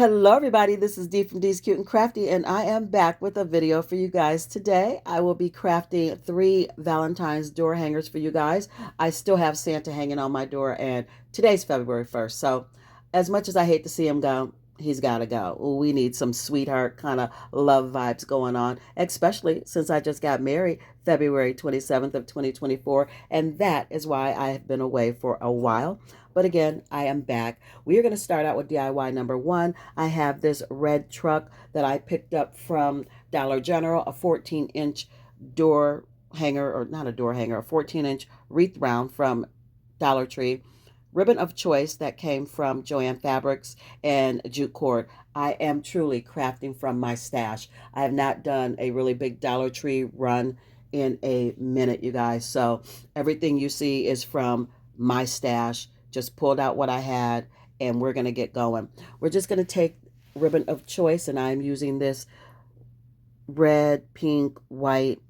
Hello everybody, this is Dee from Dee's Cute and Crafty, and I am back with a video for you guys today. I will be crafting 3 Valentine's door hangers for you guys. I still have Santa hanging on my door, and today's February 1st, so as much as I hate to see him go, he's got to go. We need some sweetheart kind of love vibes going on, especially since I just got married February 27th of 2024, and that is why I have been away for a while. But again, I am back. We are going to start out with DIY number 1. I have this red truck that I picked up from Dollar General, a 14-inch door hanger, or not a door hanger, a 14-inch wreath round from Dollar Tree. Ribbon of choice that came from Joann Fabrics, and jute cord. I am truly crafting from my stash. I have not done a really big Dollar Tree run in a minute, you guys. So everything you see is from my stash. Just pulled out what I had, and we're going to get going. We're just going to take ribbon of choice, and I'm using this red, pink, white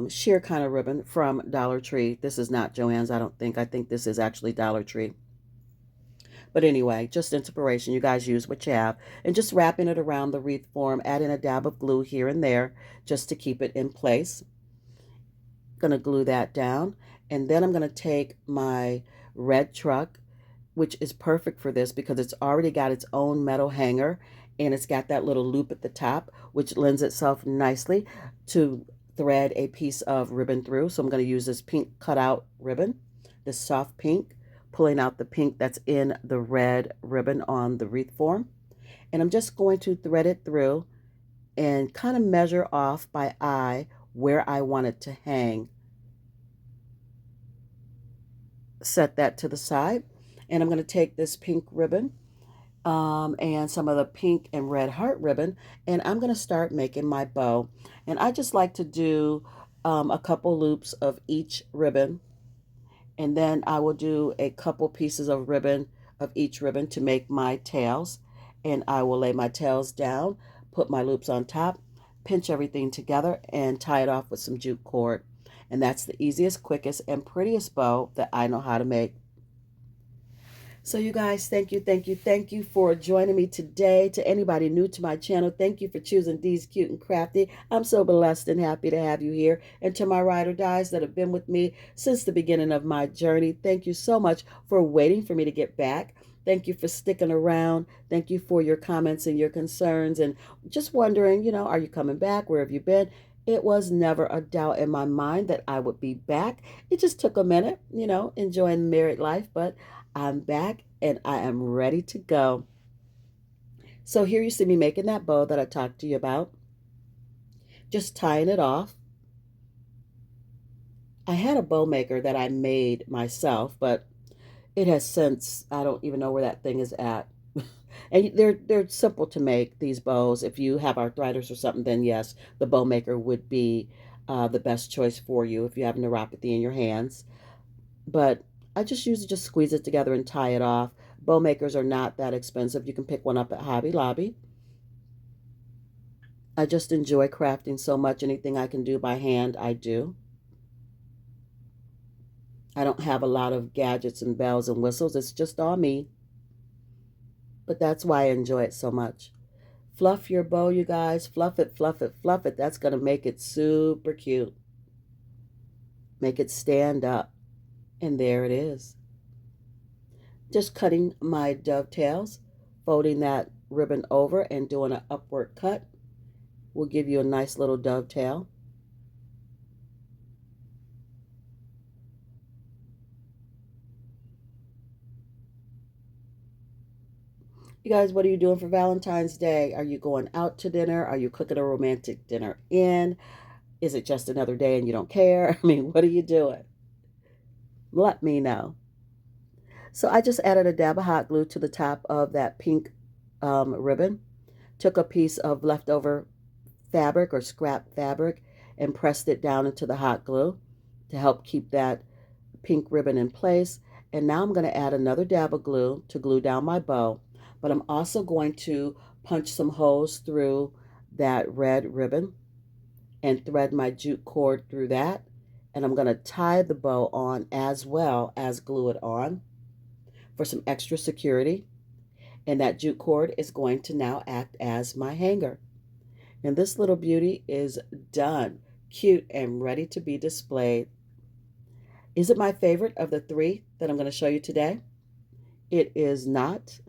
sheer kind of ribbon from Dollar Tree. This is not Joann's, I don't think. I think this is actually Dollar Tree. But anyway, just inspiration. You guys use what you have. And just wrapping it around the wreath form, adding a dab of glue here and there just to keep it in place. Going to glue that down. And then I'm going to take my red truck, which is perfect for this because it's already got its own metal hanger, and it's got that little loop at the top, which lends itself nicely to thread a piece of ribbon through. So I'm going to use this pink cutout ribbon, this soft pink, pulling out the pink that's in the red ribbon on the wreath form. And I'm just going to thread it through and kind of measure off by eye where I want it to hang. Set that to the side, and I'm going to take this pink ribbon and some of the pink and red heart ribbon, and I'm going to start making my bow. And I just like to do a couple loops of each ribbon, and then I will do a couple pieces of ribbon of each ribbon to make my tails. And I will lay my tails down, put my loops on top, pinch everything together, and tie it off with some jute cord. And that's the easiest, quickest, and prettiest bow that I know how to make. So you guys, thank you for joining me today. To anybody new to my channel, thank you for choosing Dee's Cute and Crafty. I'm so blessed and happy to have you here. And to my ride or dies that have been with me since the beginning of my journey, thank you so much for waiting for me to get back. Thank you for sticking around. Thank you for your comments and your concerns, and just wondering, are you coming back? Where have you been? It was never a doubt in my mind that I would be back. It just took a minute, enjoying married life, but I'm back and I am ready to go. So here you see me making that bow that I talked to you about. Just tying it off. I had a bow maker that I made myself, but it has since, I don't even know where that thing is at. And they're simple to make, these bows. If you have arthritis or something, then yes, the bow maker would be the best choice for you if you have neuropathy in your hands. But I just usually just squeeze it together and tie it off. Bow makers are not that expensive. You can pick one up at Hobby Lobby. I just enjoy crafting so much. Anything I can do by hand, I do. I don't have a lot of gadgets and bells and whistles. It's just all me. But that's why I enjoy it so much. Fluff your bow, you guys. Fluff it, fluff it, fluff it. That's going to make it super cute. Make it stand up. And there it is. Just cutting my dovetails, folding that ribbon over and doing an upward cut will give you a nice little dovetail. You guys, what are you doing for Valentine's Day? Are you going out to dinner? Are you cooking a romantic dinner in? Is it just another day and you don't care? I mean, what are you doing? Let me know. So I just added a dab of hot glue to the top of that pink ribbon. Took a piece of leftover fabric or scrap fabric and pressed it down into the hot glue to help keep that pink ribbon in place. And now I'm going to add another dab of glue to glue down my bow. But I'm also going to punch some holes through that red ribbon and thread my jute cord through that. And I'm going to tie the bow on as well as glue it on for some extra security. And that jute cord is going to now act as my hanger. And this little beauty is done, cute, and ready to be displayed. Is it my favorite of the three that I'm going to show you today? It is not.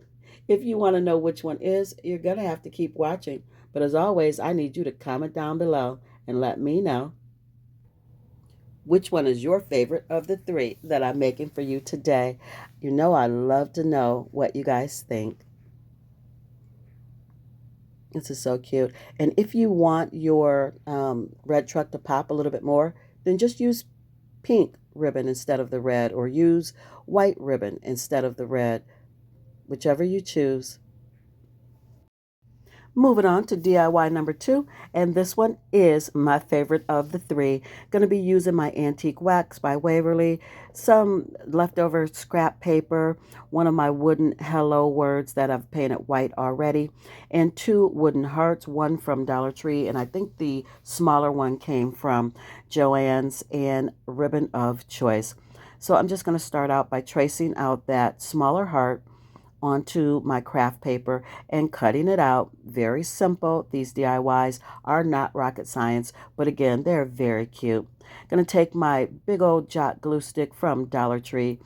If you want to know which one is, you're going to have to keep watching. But as always, I need you to comment down below and let me know which one is your favorite of the three that I'm making for you today. You know I love to know what you guys think. This is so cute. And if you want your red truck to pop a little bit more, then just use pink ribbon instead of the red, or use white ribbon instead of the red, whichever you choose. Moving on to DIY number 2, and this one is my favorite of the three. Going to be using my antique wax by Waverly, some leftover scrap paper, one of my wooden hello words that I've painted white already, and 2 wooden hearts, one from Dollar Tree, and I think the smaller one came from Joann's, and ribbon of choice. So I'm just going to start out by tracing out that smaller heart onto my craft paper and cutting it out. Very simple. These DIYs are not rocket science, but again, they're very cute. Going to take my big old jot glue stick from Dollar Tree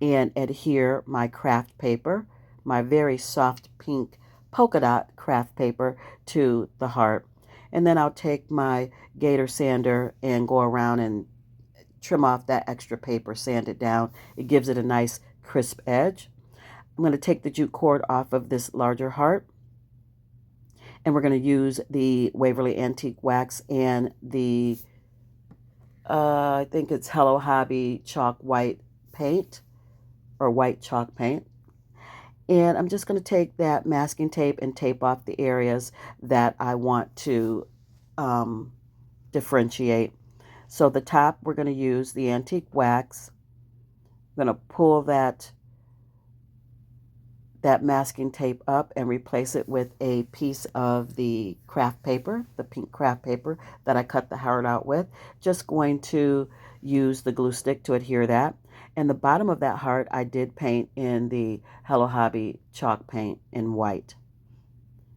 and adhere my craft paper, my very soft pink polka dot craft paper, to the heart. And then I'll take my gator sander and go around and trim off that extra paper, sand it down. It gives it a nice crisp edge. I'm going to take the jute cord off of this larger heart, and we're going to use the Waverly Antique Wax and the, I think it's Hello Hobby chalk white paint, or white chalk paint. And I'm just going to take that masking tape and tape off the areas that I want to differentiate. So the top, we're going to use the antique wax. I'm going to pull that masking tape up and replace it with a piece of the craft paper, the pink craft paper that I cut the heart out with. Just going to use the glue stick to adhere that. And the bottom of that heart I did paint in the Hello Hobby chalk paint in white.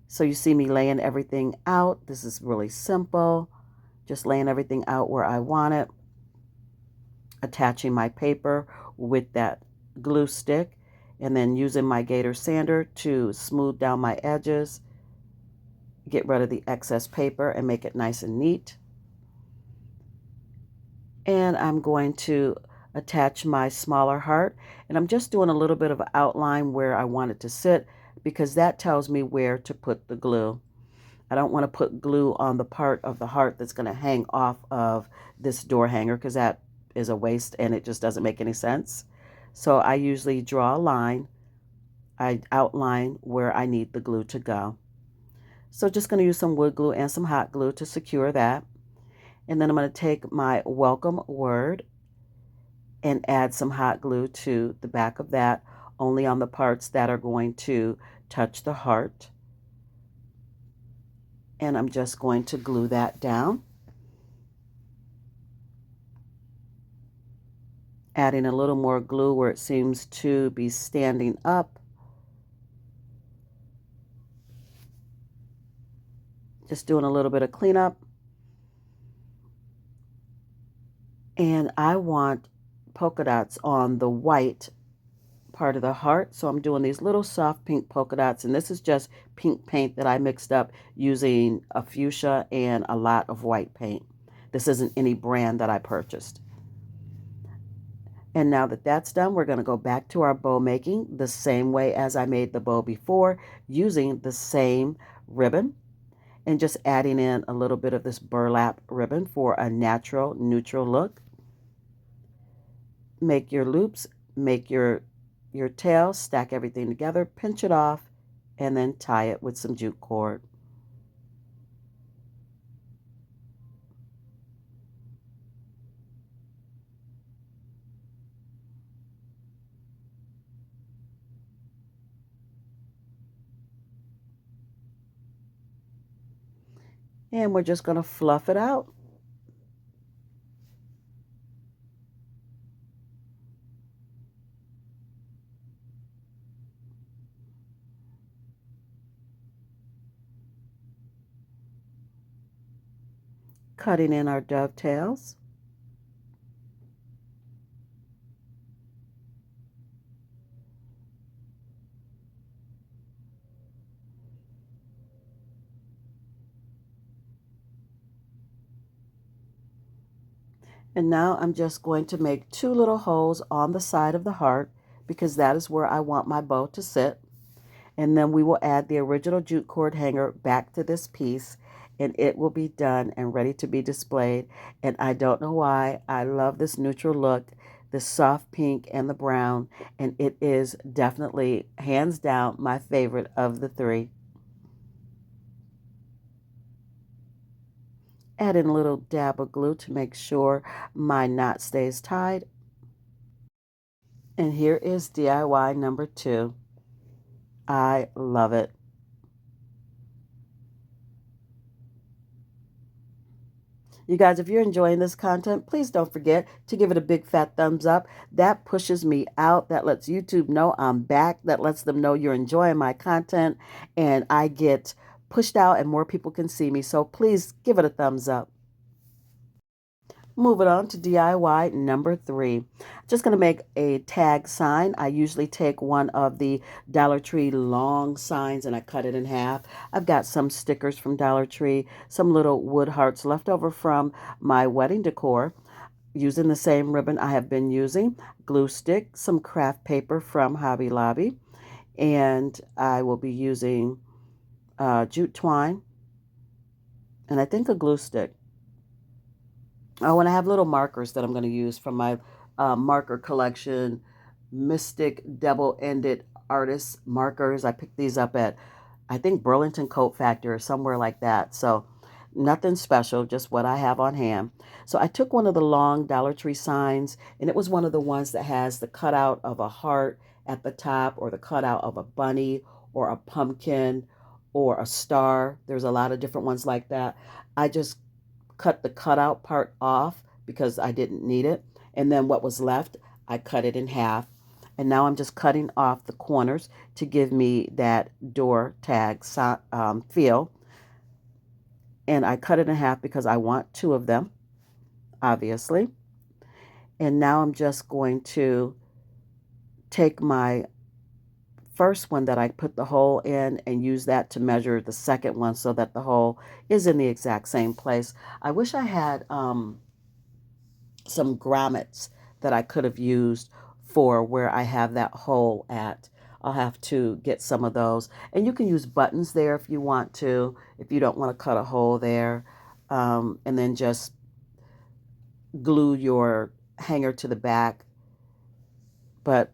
So you see me laying everything out. This is really simple. Just laying everything out where I want it. Attaching my paper with that glue stick, and then using my gator sander to smooth down my edges, get rid of the excess paper and make it nice and neat. And I'm going to attach my smaller heart, and I'm just doing a little bit of an outline where I want it to sit, because that tells me where to put the glue. I don't want to put glue on the part of the heart that's going to hang off of this door hanger, because that is a waste and it just doesn't make any sense. So I usually draw a line. I outline where I need the glue to go. So just going to use some wood glue and some hot glue to secure that. And then I'm going to take my welcome word and add some hot glue to the back of that, only on the parts that are going to touch the heart. And I'm just going to glue that down. Adding a little more glue where it seems to be standing up. Just doing a little bit of cleanup. And I want polka dots on the white part of the heart. So I'm doing these little soft pink polka dots. And this is just pink paint that I mixed up using a fuchsia and a lot of white paint. This isn't any brand that I purchased. And now that that's done, we're going to go back to our bow making the same way as I made the bow before, using the same ribbon and just adding in a little bit of this burlap ribbon for a natural, neutral look. Make your loops, make your tail, stack everything together, pinch it off, and then tie it with some jute cord. And we're just going to fluff it out. Cutting in our dovetails. And now I'm just going to make 2 little holes on the side of the heart because that is where I want my bow to sit. And then we will add the original jute cord hanger back to this piece and it will be done and ready to be displayed. And I don't know why I love this neutral look, the soft pink and the brown, and it is definitely hands down my favorite of the 3. Add in a little dab of glue to make sure my knot stays tied. And here is DIY number 2. I love it. You guys, if you're enjoying this content, please don't forget to give it a big fat thumbs up. That pushes me out. That lets YouTube know I'm back. That lets them know you're enjoying my content and I get pushed out and more people can see me. So please give it a thumbs up. Moving on to DIY number 3. Just going to make a tag sign. I usually take one of the Dollar Tree long signs and I cut it in half. I've got some stickers from Dollar Tree, some little wood hearts left over from my wedding decor. Using the same ribbon I have been using, glue stick, some craft paper from Hobby Lobby, and I will be using jute twine and I think a glue stick. Oh, and I have little markers that I'm going to use from my marker collection, Mystic Double-Ended Artist markers. I picked these up at, I think, Burlington Coat Factory or somewhere like that. So nothing special, just what I have on hand. So I took one of the long Dollar Tree signs, and it was one of the ones that has the cutout of a heart at the top or the cutout of a bunny or a pumpkin or a star. There's a lot of different ones like that. I just cut the cutout part off because I didn't need it. And then what was left, I cut it in half. And now I'm just cutting off the corners to give me that door tag feel. And I cut it in half because I want 2 of them, obviously. And now I'm just going to take my first one that I put the hole in and use that to measure the second one so that the hole is in the exact same place. I wish I had some grommets that I could have used for where I have that hole at. I'll have to get some of those. And you can use buttons there if you want to, if you don't want to cut a hole there. And then just glue your hanger to the back. But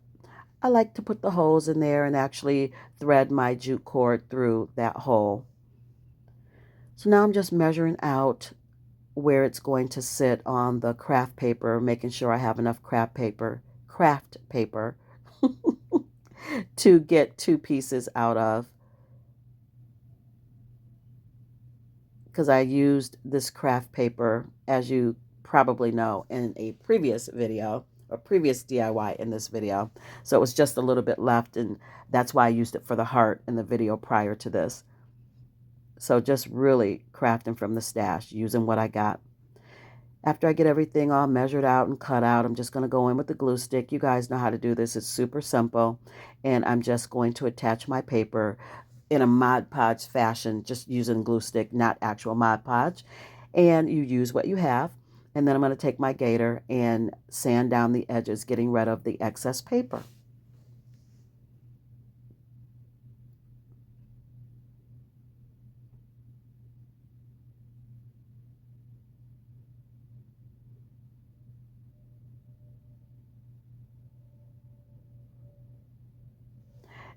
I like to put the holes in there and actually thread my jute cord through that hole. So now I'm just measuring out where it's going to sit on the craft paper, making sure I have enough craft paper to get 2 pieces out of, because I used this craft paper, as you probably know, in a previous video or previous DIY in this video. So it was just a little bit left, and that's why I used it for the heart in the video prior to this. So just really crafting from the stash, using what I got. After I get everything all measured out and cut out, I'm just going to go in with the glue stick. You guys know how to do this. It's super simple. And I'm just going to attach my paper in a Mod Podge fashion, just using glue stick, not actual Mod Podge. And you use what you have. And then I'm going to take my gator and sand down the edges, getting rid of the excess paper.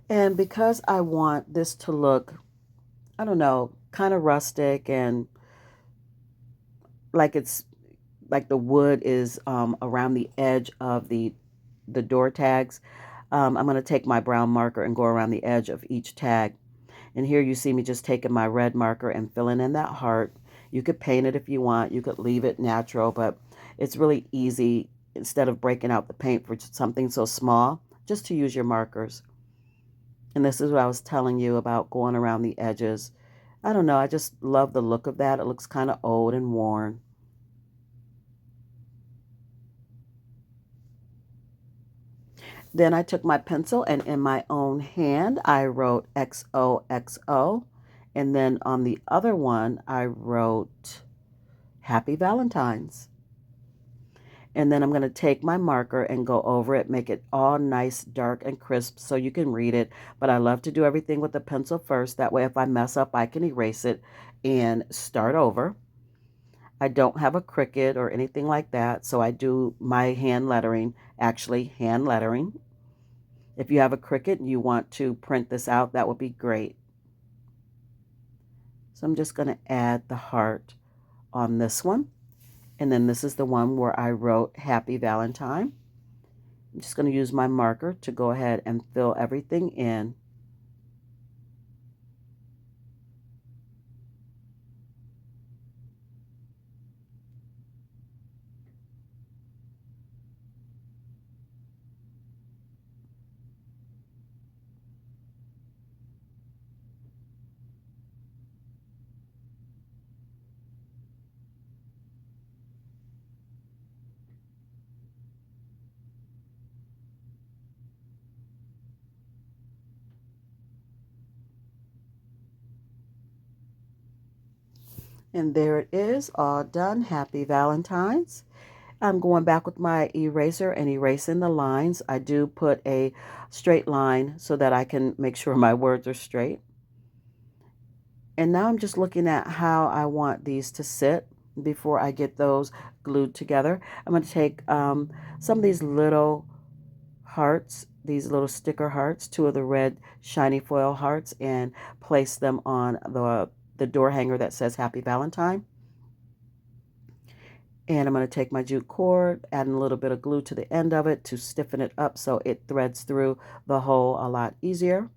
And because I want this to look, I don't know, kind of rustic and like it's like the wood is around the edge of the door tags, I'm going to take my brown marker and go around the edge of each tag. And here you see me just taking my red marker and filling in that heart. You could paint it if you want. You could leave it natural, but it's really easy, instead of breaking out the paint for something so small, just to use your markers. And this is what I was telling you about going around the edges. I don't know, I just love the look of that. It looks kind of old and worn. Then I took my pencil and in my own hand, I wrote XOXO. And then on the other one, I wrote Happy Valentine's. And then I'm going to take my marker and go over it, make it all nice, dark, and crisp so you can read it. But I love to do everything with the pencil first. That way, if I mess up, I can erase it and start over. I don't have a Cricut or anything like that, so I do my hand lettering, actually hand lettering. If you have a Cricut and you want to print this out, that would be great. So I'm just going to add the heart on this one. And then this is the one where I wrote Happy Valentine. I'm just going to use my marker to go ahead and fill everything in. And there it is, all done. Happy Valentine's. I'm going back with my eraser and erasing the lines. I do put a straight line so that I can make sure my words are straight. And now I'm just looking at how I want these to sit before I get those glued together. I'm going to take some of these little hearts, these little sticker hearts, two of the red shiny foil hearts, and place them on the door hanger that says Happy Valentine. And I'm going to take my jute cord, add a little bit of glue to the end of it to stiffen it up so it threads through the hole a lot easier.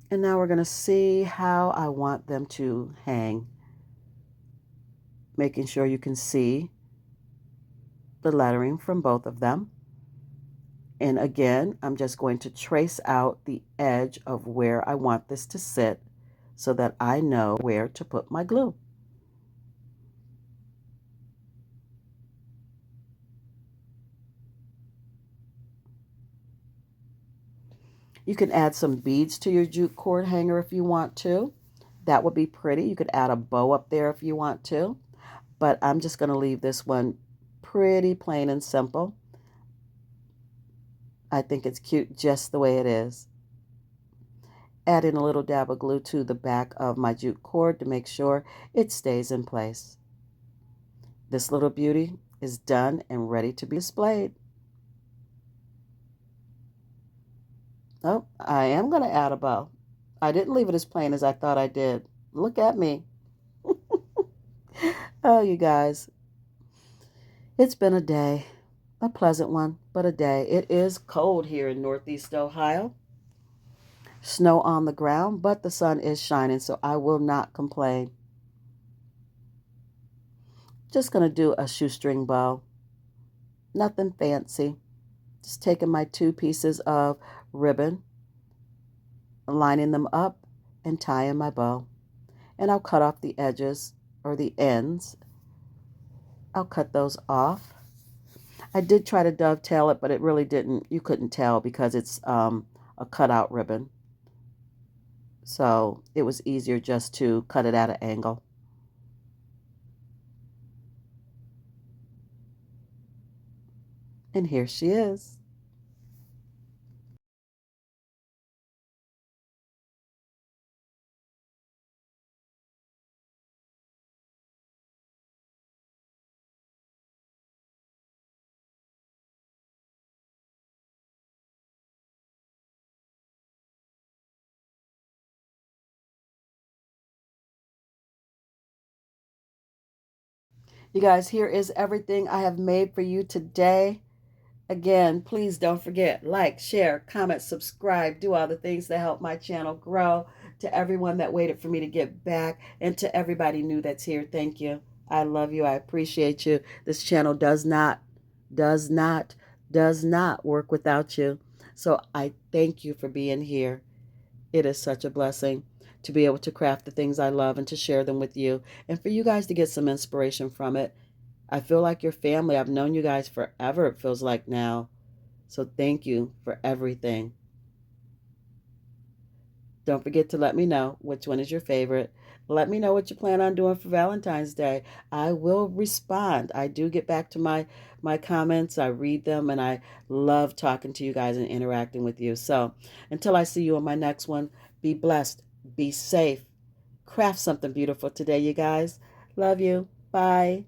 And now we're going to see how I want them to hang. Making sure you can see the lettering from both of them. And again, I'm just going to trace out the edge of where I want this to sit so that I know where to put my glue. You can add some beads to your jute cord hanger if you want to. That would be pretty. You could add a bow up there if you want to. But I'm just going to leave this one pretty plain and simple. I think it's cute just the way it is. Add in a little dab of glue to the back of my jute cord to make sure it stays in place. This little beauty is done and ready to be displayed. Oh, I am going to add a bow. I didn't leave it as plain as I thought I did. Look at me. Oh, you guys. It's been a day. A pleasant one, but a day. It is cold here in Northeast Ohio. Snow on the ground, but the sun is shining, so I will not complain. Just going to do a shoestring bow. Nothing fancy. Just taking my two pieces of ribbon, lining them up, and tying my bow. And I'll cut off the edges or the ends. I'll cut those off. I did try to dovetail it, but it really didn't. You couldn't tell because it's a cutout ribbon. So it was easier just to cut it at an angle. And here she is. You guys, here is everything I have made for you today. Again, please don't forget, like, share, comment, subscribe, do all the things that help my channel grow. To everyone that waited for me to get back and to everybody new that's here, thank you. I love you. I appreciate you. This channel does not, does not work without you. So I thank you for being here. It is such a blessing to be able to craft the things I love and to share them with you and for you guys to get some inspiration from it. I feel like your family. I've known you guys forever, it feels like now. So thank you for everything. Don't forget to let me know which one is your favorite. Let me know what you plan on doing for Valentine's Day. I will respond. I do get back to my comments. I read them and I love talking to you guys and interacting with you. So, until I see you on my next one, be blessed, be safe. Craft something beautiful today, you guys. Love you. Bye.